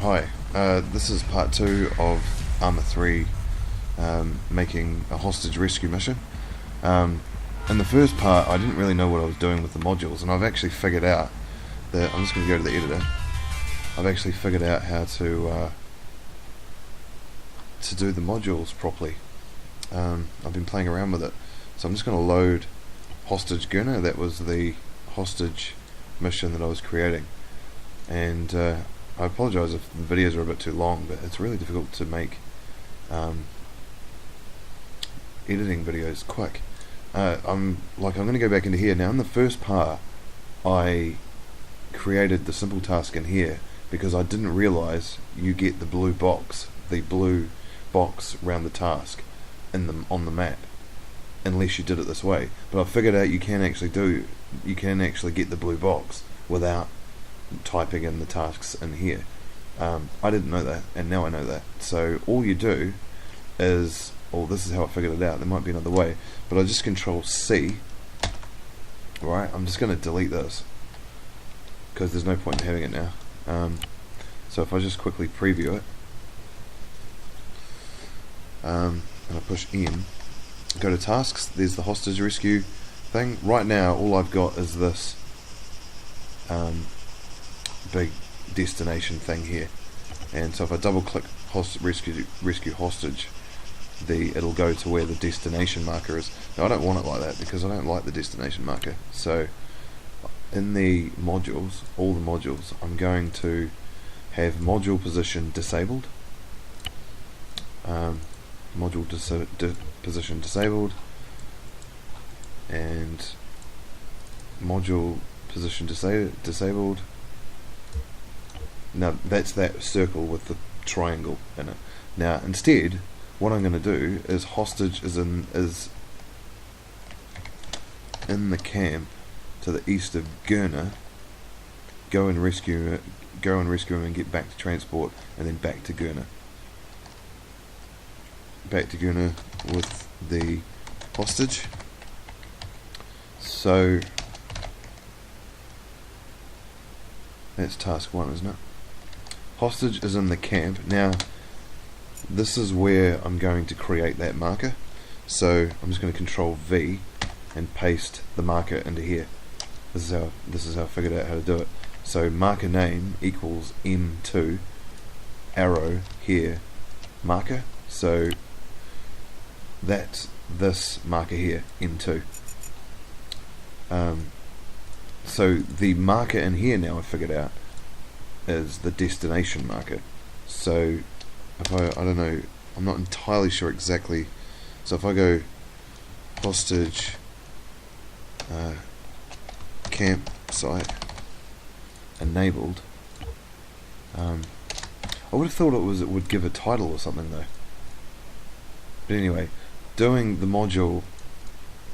Hi, this is part 2 of ARMA 3 making a hostage rescue mission. In the first part I didn't really know what I was doing with the modules, and I've actually figured out that, I'm just going to go to the editor, I've actually figured out how to do the modules properly. I've been playing around with it, so I'm just going to load Hostage Gunner. That was the hostage mission that I was creating, and I apologise if the videos are a bit too long, but it's really difficult to make editing videos quick. I'm going to go back into here now. In the first part I created the simple task in here because I didn't realise you get the blue box around the task on the map unless you did it this way, but I figured out you can actually get the blue box without typing in the tasks in here. I didn't know that, and now I know that. So all you do is, this is how I figured it out. There might be another way, but I just Control C. Right, I'm just going to delete this because there's no point in having it now. So if I just quickly preview it, and I push M, go to tasks, there's the hostage rescue thing. Right now all I've got is this big destination thing here, and so if I double click rescue hostage, it'll go to where the destination marker is. Now I don't want it like that because I don't like the destination marker. So in the modules, all the modules, I'm going to have module position disabled, position disabled, and module position disabled. Now that's that circle with the triangle in it. Now instead what I'm going to do is hostage is in the camp to the east of Gurner. Go and rescue him and get back to transport, and then back to Gurner. Back to Gurner with the hostage. So that's task 1, isn't it? Hostage is in the camp. Now this is where I'm going to create that marker, so I'm just going to Control V and paste the marker into here. This is how I figured out how to do it. So marker name equals M2 arrow here marker, so that's this marker here, M2. So the marker in here now I figured out is the destination marker. So if I don't know, I'm not entirely sure exactly. So if I go hostage campsite enabled, I would have thought it would give a title or something though. But anyway, doing the module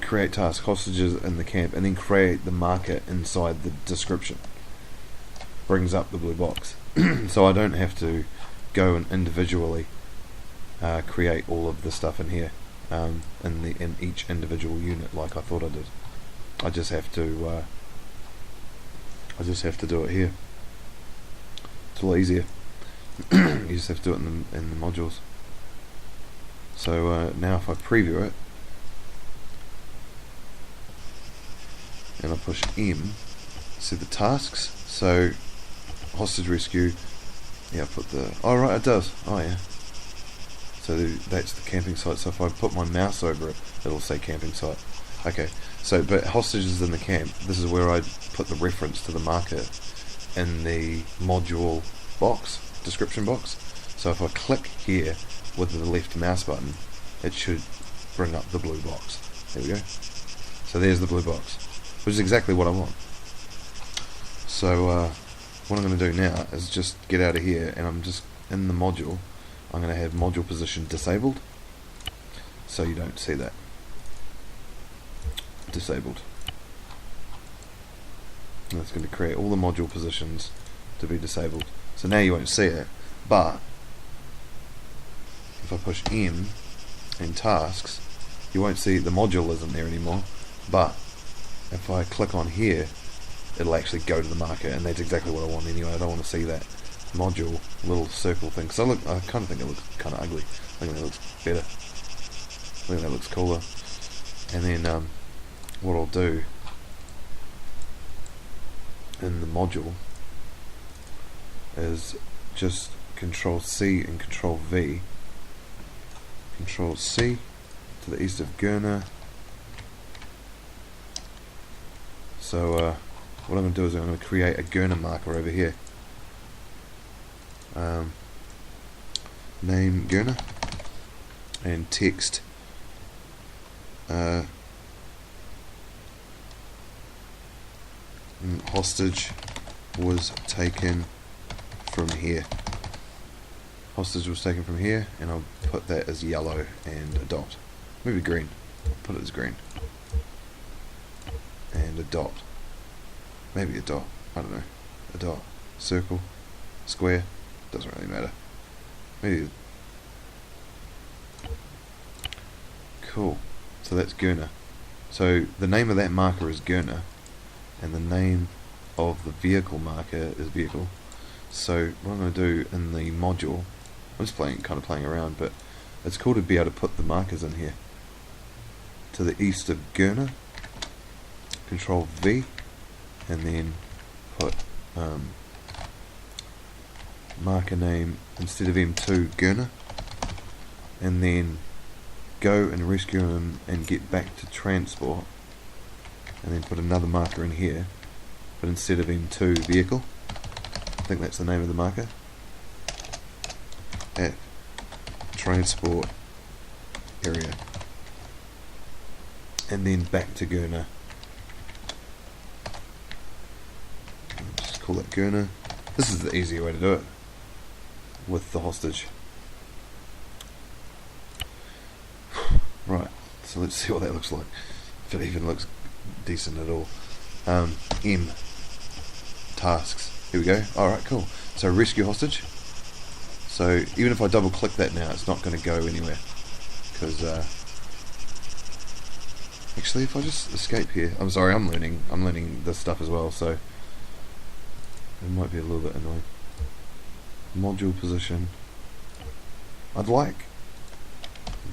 create task hostages in the camp and then create the marker inside the description brings up the blue box. So I don't have to go and individually create all of the stuff in here in each individual unit like I thought I did. I just have to do it here. It's a lot easier. You just have to do it in the modules. So now if I preview it and I push M, see the tasks. So hostage rescue, yeah, put the, oh right, it does, oh yeah, so that's the camping site. So if I put my mouse over it, it'll say camping site. Okay, so but hostages in the camp, this is where I put the reference to the marker in the module box, description box. So if I click here with the left mouse button, it should bring up the blue box. There we go. So there's the blue box, which is exactly what I want. So what I'm going to do now is just get out of here, and I'm just in the module. I'm going to have module position disabled, so you don't see that. Disabled. And that's going to create all the module positions to be disabled. So now you won't see it, but if I push M in tasks, you won't see the module isn't there anymore, but if I click on here, it'll actually go to the marker, and that's exactly what I want anyway. I don't want to see that. module little circle thing. Because I kind of think it looks kind of ugly. I think it looks better. I think that looks cooler. And then what I'll do in the module is just Control C and Control V. Control C to the east of Gurner. So what I'm going to do is I'm going to create a Gurner marker over here. Name Gurner and text hostage was taken from here. Hostage was taken from here, and I'll put that as yellow and a dot. Maybe green. Put it as green. And a dot. Maybe a dot. I don't know. A dot. Circle. Square. Doesn't really matter. Maybe. Cool. So that's Gurner. So the name of that marker is Gurner, and the name of the vehicle marker is vehicle. So what I'm going to do in the module, I'm just kind of playing around, but it's cool to be able to put the markers in here. To the east of Gurner, Control V, and then put marker name instead of M2 Gurner, and then go and rescue him and get back to transport, and then put another marker in here, but instead of M2 vehicle. I think that's the name of the marker. At transport area. And then back to Gurner. Just call it Gurner. This is the easier way to do it with the hostage. Right, so let's see what that looks like. If it even looks decent at all. M. Tasks. Here we go. Alright, cool. So rescue hostage. So even if I double click that now, it's not going to go anywhere. Because, actually, if I just escape here, I'm sorry, I'm learning this stuff as well, so it might be a little bit annoying. Module position. I'd like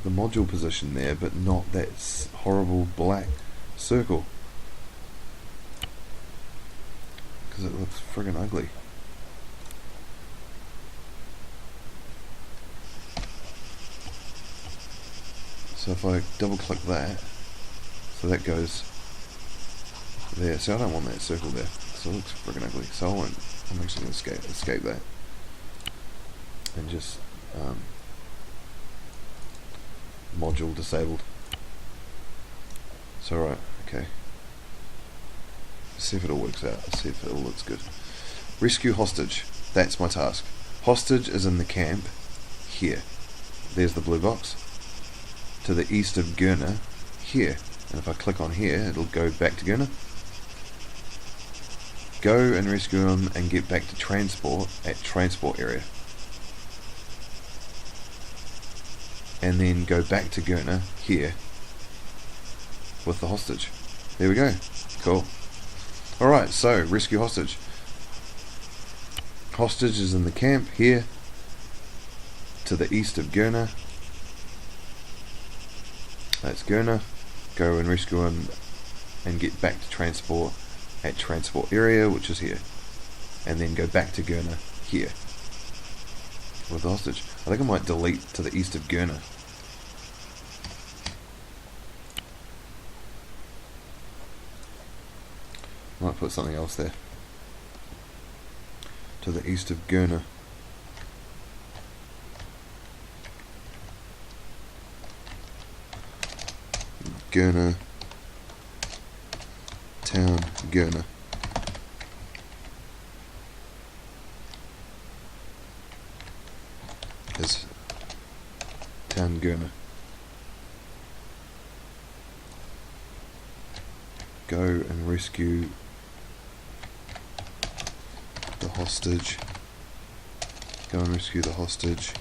the module position there, but not that horrible black circle. Because it looks friggin' ugly. So if I double click that, so that goes there. So I don't want that circle there, so it looks friggin' ugly. So I'm actually going to escape that and just module disabled. So right, okay. Let's see if it all works out. Let's see if it all looks good. Rescue hostage. That's my task. Hostage is in the camp here. There's the blue box. To the east of Gurner here. And if I click on here, it'll go back to Gurner. Go and rescue him and get back to transport at transport area. And then go back to Gurner here with the hostage. There we go. Cool. Alright, so rescue hostage. Hostage is in the camp here to the east of Gurner. That's Gurner. Go and rescue him and get back to transport at transport area, which is here. And then go back to Gurner here with the hostage. I think I might delete to the east of Gurner. Might put something else there. To the east of Gurner. Gurner. Town Gurner. Is Town Gurner. Go and rescue the hostage. Go and rescue the hostage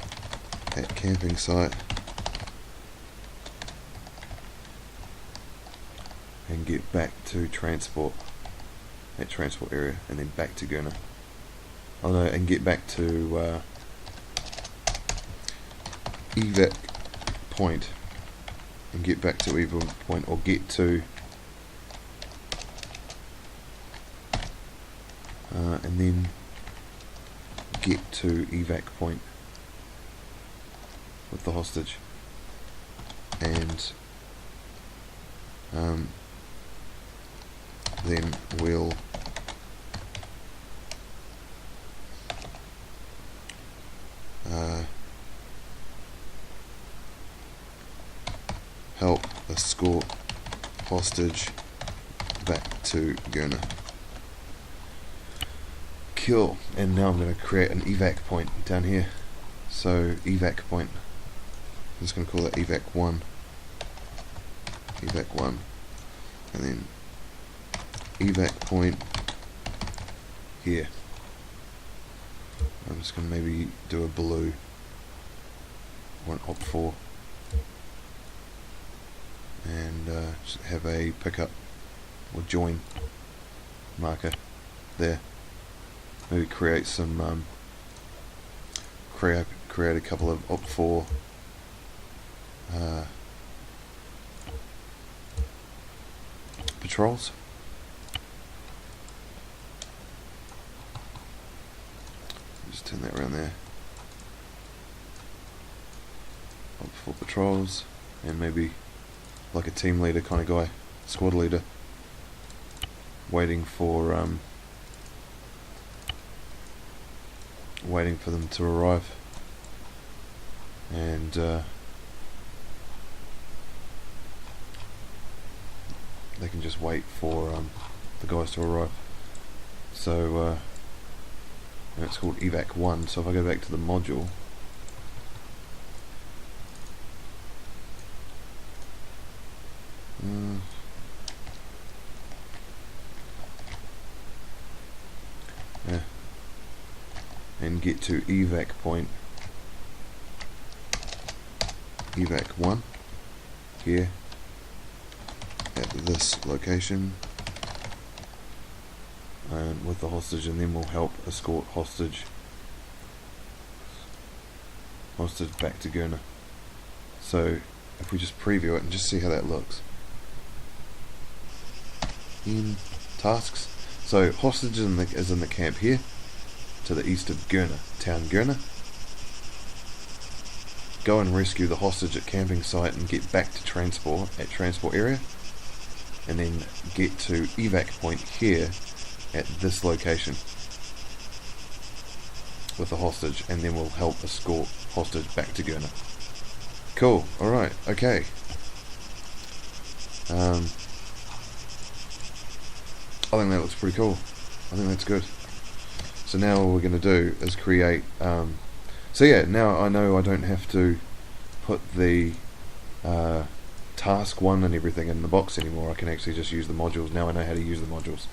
at camping site. And get back to transport at transport area, and then back to Gurner. oh no, and get back to evac point, and get back to evac point, or get to and then get to evac point with the hostage, and then we'll help escort hostage back to Gurna. Cool. And now I'm going to create an evac point down here. So evac point, I'm just going to call it evac 1, evac 1, and then evac point here. I'm just going to maybe do a blue, or an op4, and just have a pickup or join marker there. Maybe create some create a couple of op4 patrols. Just turn that around there. Op4 patrols, and maybe like a team leader kind of guy, squad leader, waiting for them to arrive, and they can just wait for the guys to arrive. So and it's called evac 1. So if I go back to the module, yeah, and get to evac point, evac 1 here at this location, and with the hostage, and then we'll help escort hostage back to Gurna. So if we just preview it and just see how that looks in tasks. So hostage is in the camp here to the east of Gurna, town Gurna. Go and rescue the hostage at camping site and get back to transport at transport area, and then get to evac point here at this location with the hostage, and then we'll help escort hostage back to Gurna. Cool. Alright, okay. I think that looks pretty cool. I think that's good. So now all we're going to do is create so yeah, now I know I don't have to put the task 1 and everything in the box anymore. I can actually just use the modules. Now I know how to use the modules.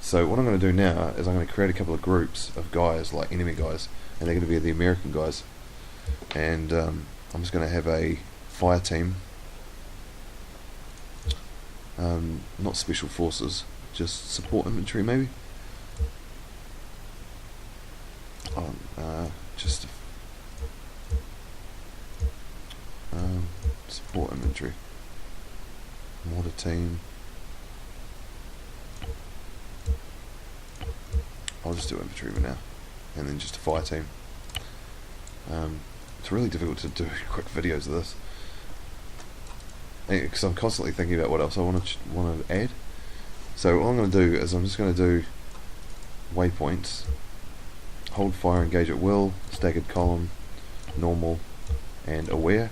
So what I'm going to do now is I'm going to create a couple of groups of guys, like enemy guys, and they're going to be the American guys, and I'm just going to have a fire team, not special forces, just support infantry maybe, just support infantry, mortar team. I'll just do infantry for now, and then just a fire team. It's really difficult to do quick videos of this because I'm constantly thinking about what else I want to add. So all I'm going to do is I'm just going to do waypoints, hold fire, engage at will, staggered column, normal, and aware.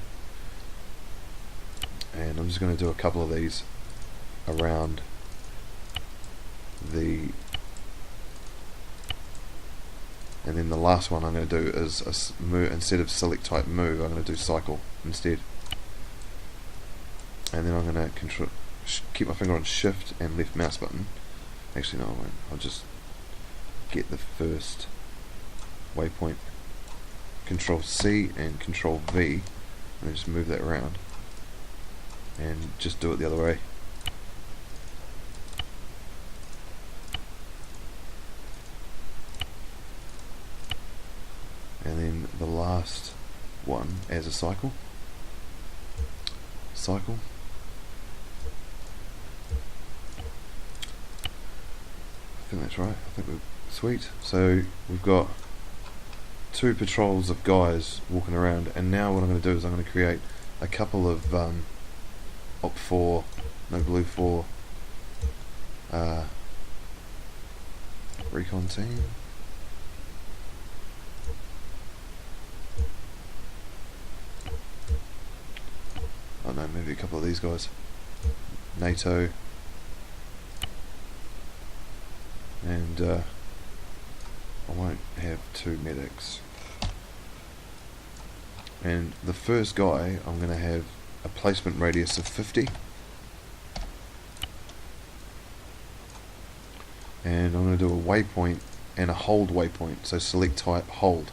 And I'm just going to do a couple of these around the, and then the last one I'm going to do is a move. Instead of select type move, I'm going to do cycle instead. And then I'm going to keep my finger on shift and left mouse button. Actually no, I won't. I'll just get the first waypoint, control C and control V, and just move that around, and just do it the other way. then the last one as a cycle. I think that's right. I think we're sweet. So we've got 2 patrols of guys walking around, and now what I'm going to do is I'm going to create a couple of Op 4, no Blue 4 recon team. Oh no, maybe a couple of these guys. NATO. And I won't have 2 medics. And the first guy, I'm going to have a placement radius of 50. And I'm going to do a waypoint and a hold waypoint. So select type hold.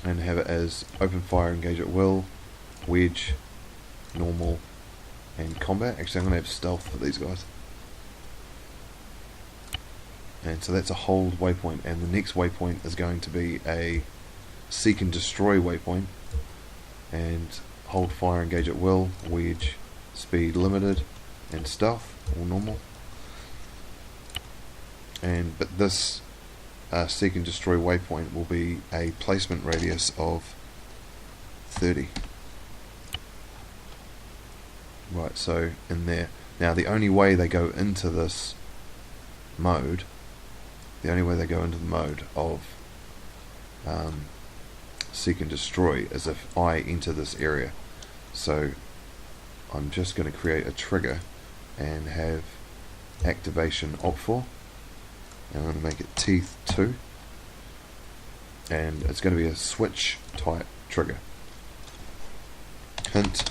And have it as open fire, engage at will, wedge, normal, and combat. Actually, I'm going to have stealth for these guys. And so that's a hold waypoint, and the next waypoint is going to be a seek and destroy waypoint, and hold fire, engage at will, wedge, speed limited, and stealth, all normal. But this seek and destroy waypoint will be a placement radius of 30. Right, so in there. Now the only way they go into this mode, the mode of seek and destroy is if I enter this area. So I'm just going to create a trigger and have activation Op 4, and I'm going to make it teeth 2, and it's going to be a switch type trigger. Hint,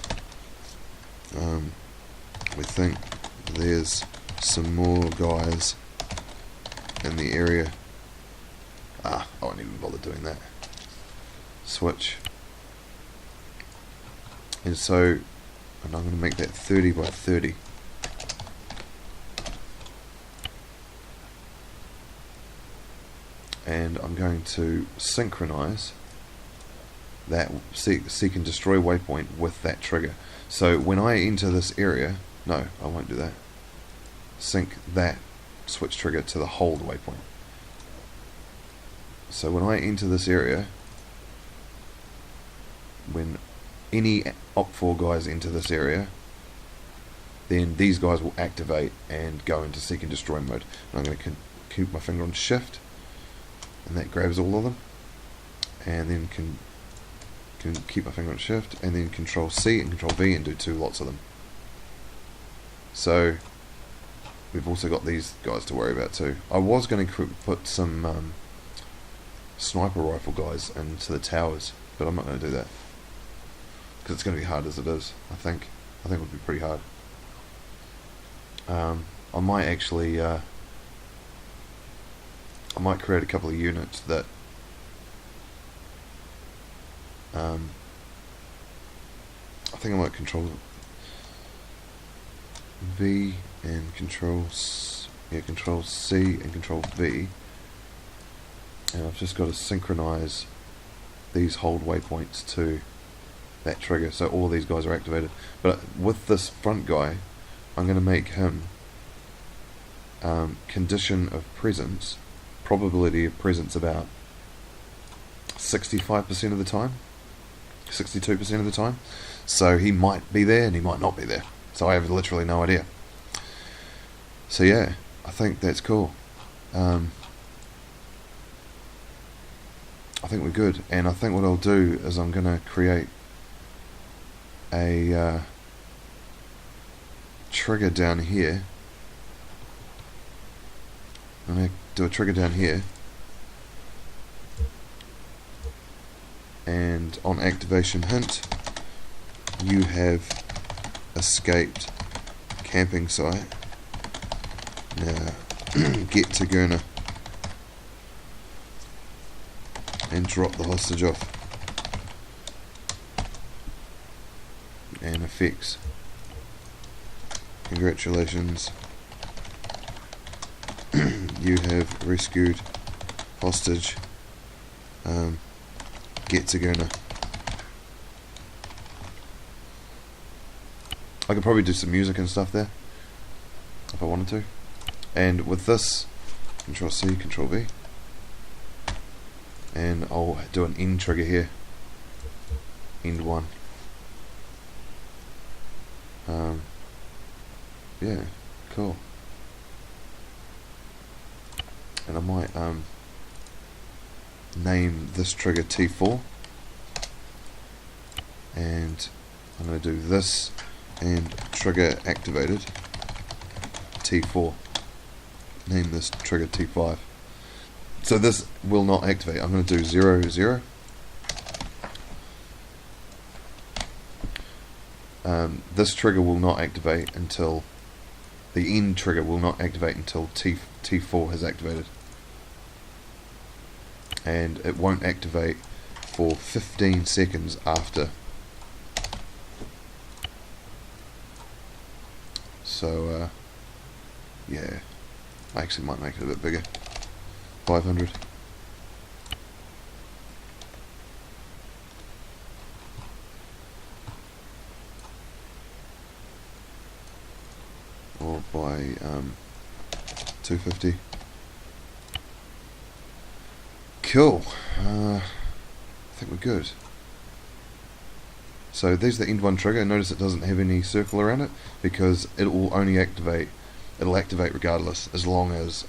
we think there's some more guys in the area. I won't even bother doing that. Switch. And I'm going to make that 30 by 30. And I'm going to synchronize that seek and destroy waypoint with that trigger. So when I enter this area, no, I won't do that. Sync that switch trigger to the hold waypoint. So when I enter this area, when any Op 4 guys enter this area, then these guys will activate and go into seek and destroy mode. And I'm going to keep my finger on shift, and that grabs all of them, and then can keep my finger on shift, and then control C and control V and do 2 lots of them. So we've also got these guys to worry about too. I was going to put some sniper rifle guys into the towers, but I'm not going to do that because it's going to be hard as it is. I think it would be pretty hard. I might actually I might create a couple of units that I think I might control V and control C and control V, and I've just got to synchronize these hold waypoints to that trigger, so all these guys are activated. But with this front guy, I'm going to make him condition of presence, probability of presence about 65% of the time, 62% of the time. So he might be there and he might not be there. So I have literally no idea. So yeah, I think that's cool. I think we're good, and I think what I'll do is I'm going to create a trigger down here. I'm going to do a trigger down here, and on activation hint, you have escaped camping site. Now get to Gurner and drop the hostage off. And effects. Congratulations. You have rescued hostage get to Gurna. I could probably do some music and stuff there if I wanted to. And with this, Control C, Control V, and I'll do an end trigger here. End 1. Yeah, cool. And I might name this trigger T4, and I'm going to do this and trigger activated T4. Name this trigger T5. So this will not activate. I'm going to do 0, 0. This trigger will not activate until the end trigger will not activate until T4 has activated, and it won't activate for 15 seconds after. So yeah, I actually might make it a bit bigger. 500. Or by 250. Cool. I think we're good. So there's the end 1 trigger. Notice it doesn't have any circle around it because it will only activate. It'll activate regardless, as long as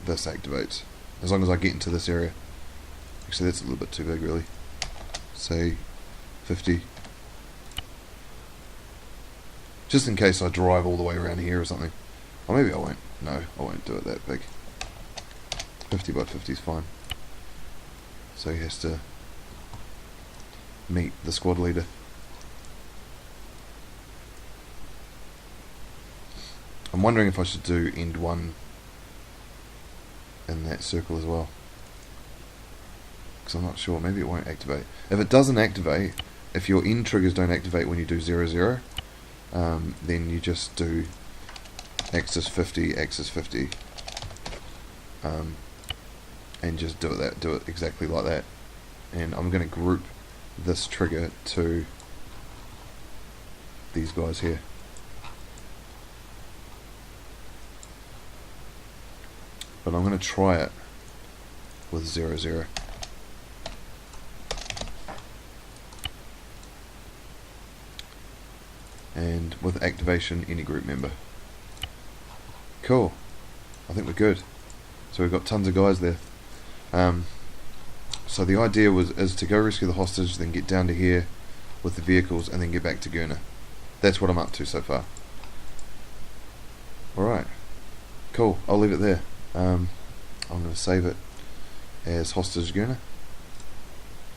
this activates. As long as I get into this area. Actually, that's a little bit too big, really. Say 50. Just in case I drive all the way around here or something. Or maybe I won't. No, I won't do it that big. 50 by 50 is fine. So he has to meet the squad leader. I'm wondering if I should do end 1 in that circle as well, because I'm not sure. Maybe it won't activate. If it doesn't activate, if your end triggers don't activate when you do 0, 0, then you just do axis 50, axis 50, and just do it exactly like that. And I'm going to group this trigger to these guys here. But I'm going to try it with 0, 0. And with activation, any group member. Cool. I think we're good. So we've got tons of guys there. So the idea is to go rescue the hostage, then get down to here with the vehicles, and then get back to Gurna. That's what I'm up to so far. Alright. Cool. I'll leave it there. I'm going to save it as hostage Gurna.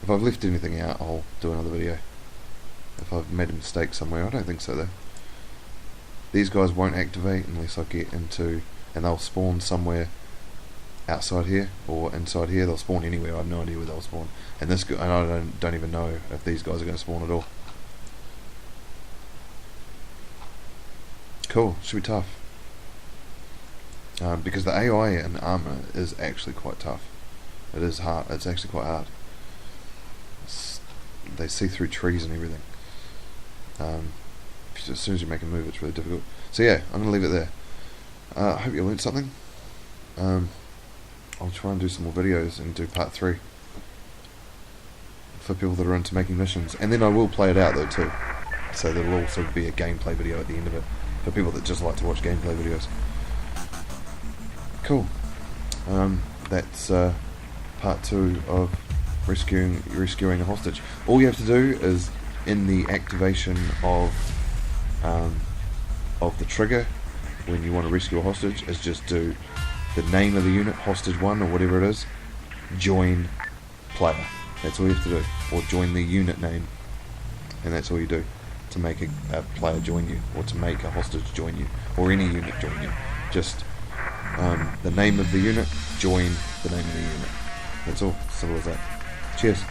If I've left anything out, I'll do another video. If I've made a mistake somewhere, I don't think so though. These guys won't activate unless I get into, and they'll spawn somewhere outside here or inside here. They'll spawn anywhere. I have no idea where they'll spawn. And this, and I don't even know if these guys are going to spawn at all. Cool. Should be tough. Because the AI in ARMA is actually quite tough. It is hard. It's actually quite hard. They see through trees and everything. As soon as you make a move, it's really difficult. So yeah, I'm going to leave it there. I hope you learned something. I'll try and do some more videos and do part 3 for people that are into making missions. And then I will play it out though too. So there will also be a gameplay video at the end of it for people that just like to watch gameplay videos. Cool. That's part 2 of rescuing a hostage. All you have to do is, in the activation of the trigger when you want to rescue a hostage, is just do the name of the unit, hostage 1 or whatever it is, join player. That's all you have to do. Or join the unit name, and that's all you do to make a player join you, or to make a hostage join you, or any unit join you. Just the name of the unit, join the name of the unit. That's all. Simple as that. Cheers.